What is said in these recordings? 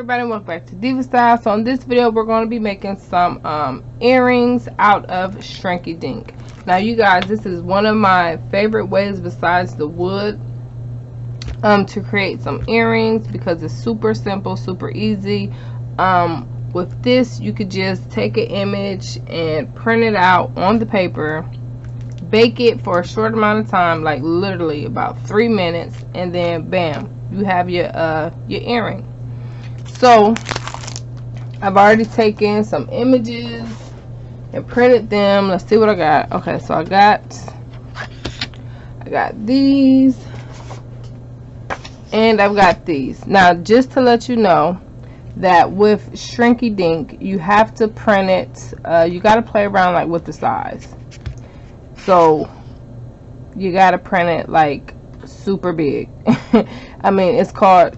everybody, welcome back to Diva Style. So in this video we're going to be making some earrings out of Shrinky Dink. Now you guys, this is one of my favorite ways besides the wood to create some earrings, because it's super simple, super easy. With this you could just take an image and print it out on the paper, bake it for a short amount of time, like literally about 3 minutes, and then bam, you have your earring. So I've already taken some images and printed them. Let's see what I got. Okay, so I got these and I've got these. Now just to let you know that with Shrinky Dink you have to print it, you got to play around like with the size. So you got to print it like super big. I mean, it's called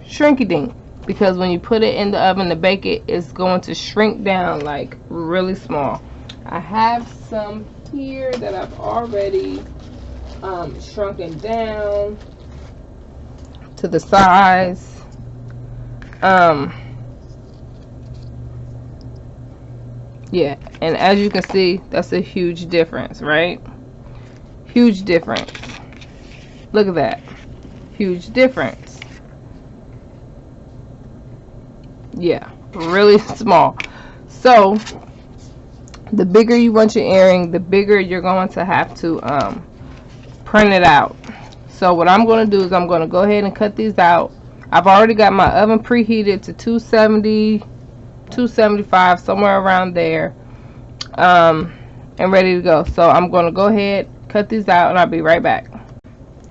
Shrinky Dink because when you put it in the oven to bake it, it's going to shrink down like really small. I have some here that I've already shrunken down to the size. Yeah, and as you can see, that's a huge difference, right? Huge difference. Look at that. Huge difference. Yeah, really small. So the bigger you want your earring, the bigger you're going to have to print it out. So what I'm going to do is I'm going to go ahead and cut these out. I've already got my oven preheated to 270, 275, somewhere around there, and ready to go. So I'm going to go ahead, cut these out, and I'll be right back.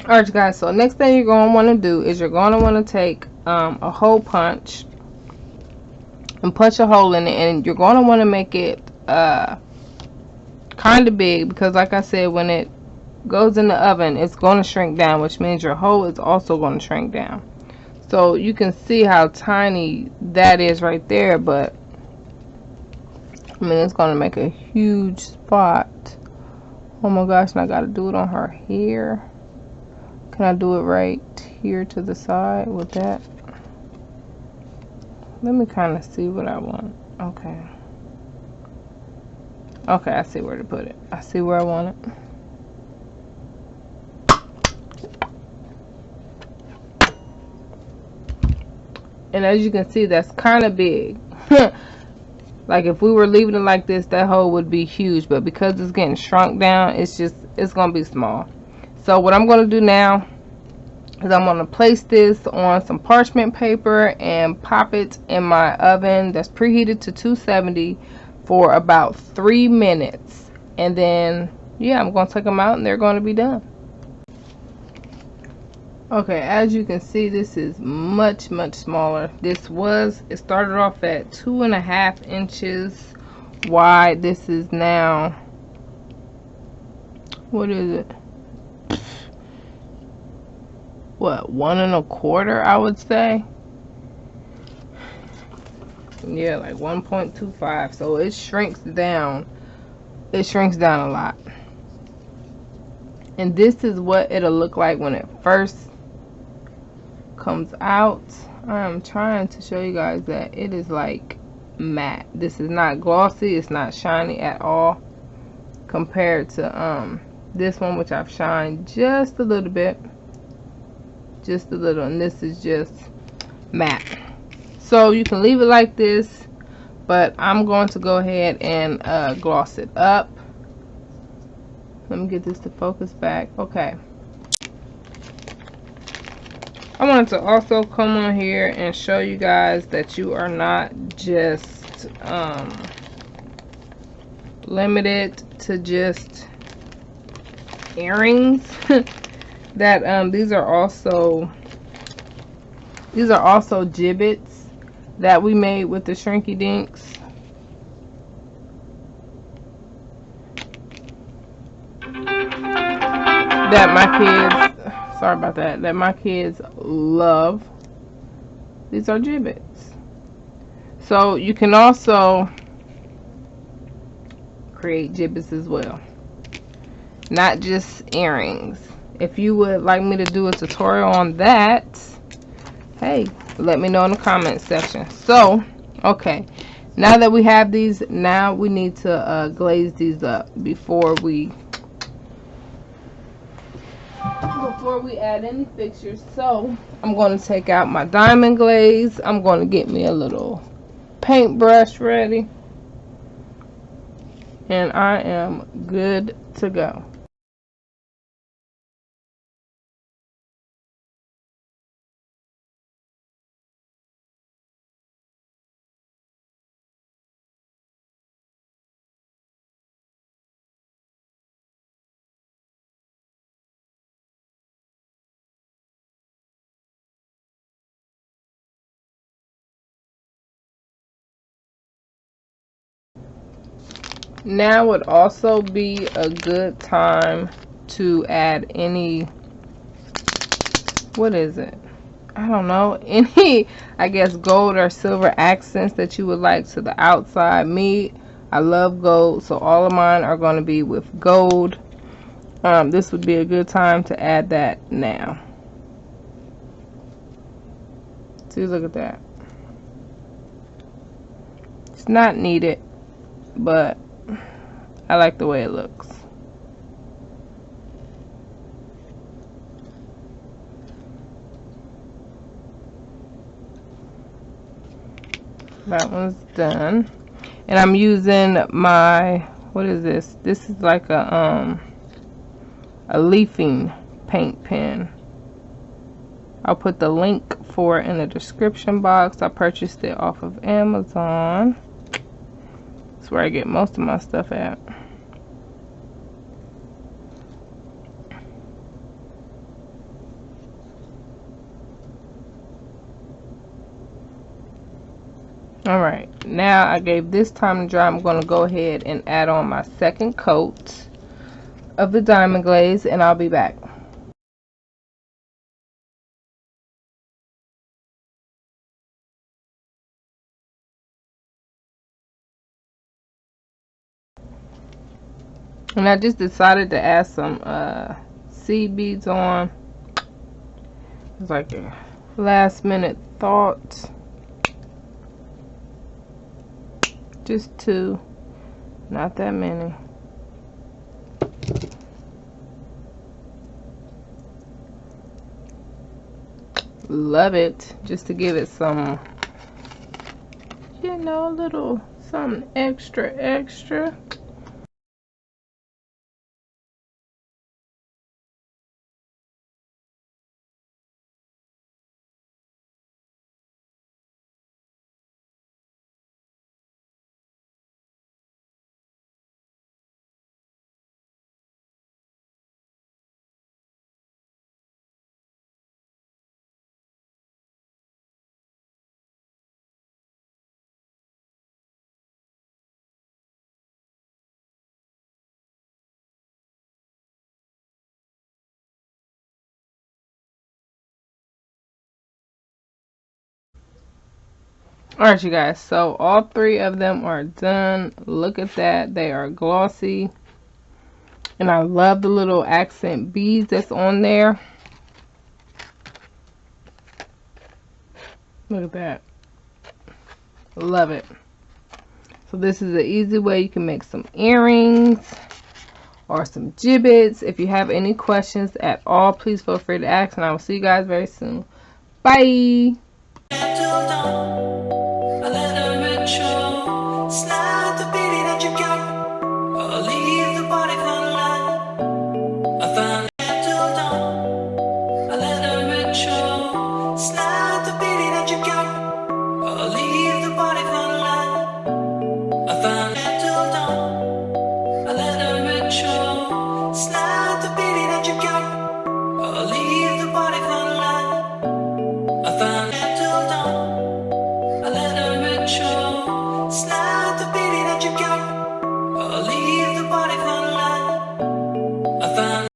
Alright guys, so next thing you're going to want to do is you're going to want to take a hole punch and punch a hole in it, and you're going to want to make it kind of big, because like I said, when it goes in the oven it's going to shrink down, which means your hole is also going to shrink down. So you can see how tiny that is right there, but I mean it's going to make a huge spot. Oh my gosh, and I got to do it on her hair. Can I do it right here to the side with that? Let me kind of see what I want. Okay. Okay, I see where to put it. I see where I want it. And as you can see, that's kind of big. Like if we were leaving it like this, that hole would be huge. But because it's getting shrunk down, it's going to be small. So what I'm going to do now is I'm going to place this on some parchment paper and pop it in my oven that's preheated to 270 for about 3 minutes. And then, yeah, I'm going to take them out and they're going to be done. Okay, as you can see, this is much smaller. It started off at 2.5 inches wide. This is now, what is it? What, 1 1/4, I would say. Yeah, like 1.25. So it shrinks down. It shrinks down a lot. And this is what it'll look like when it first comes out. I'm trying to show you guys that it is like matte. This is not glossy, it's not shiny at all compared to this one, which I've shined just a little bit, just a little, and this is just matte. So you can leave it like this, but I'm going to go ahead and gloss it up. Let me get this to focus back. Okay, I wanted to also come on here and show you guys that you are not just limited to just earrings. That these are also Jibbitz that we made with the Shrinky Dinks. That my kids, sorry about that, that my kids love. These are Jibbitz. So you can also create Jibbitz as well, not just earrings. If you would like me to do a tutorial on that, hey, Let me know in the comment section. So, okay. Now that we have these, now we need to glaze these up before we add any fixtures. So, I'm going to take out my diamond glaze. I'm going to get me a little paintbrush ready. And I am good to go. Now would also be a good time to add any, what is it? I don't know, any, I guess, gold or silver accents that you would like to the outside. Me, I love gold, so all of mine are going to be with gold. This would be a good time to add that now. See, look at that. It's not needed, but I like the way it looks. That one's done. And I'm using my, what is this? This is like a leafing paint pen. I'll put the link for it in the description box. I purchased it off of Amazon. That's where I get most of my stuff at. Alright, now I gave this time to dry. I'm going to go ahead and add on my second coat of the diamond glaze, and I'll be back. And I just decided to add some seed beads on. It's like a last minute thought. Just 2, not that many. Love it, just to give it some, you know, a little something extra. Alright, you guys, so all 3 of them are done. Look at that, they are glossy. And I love the little accent beads that's on there. Look at that. Love it. So this is an easy way you can make some earrings or some Jibbitz. If you have any questions at all, please feel free to ask, and I will see you guys very soon. Bye.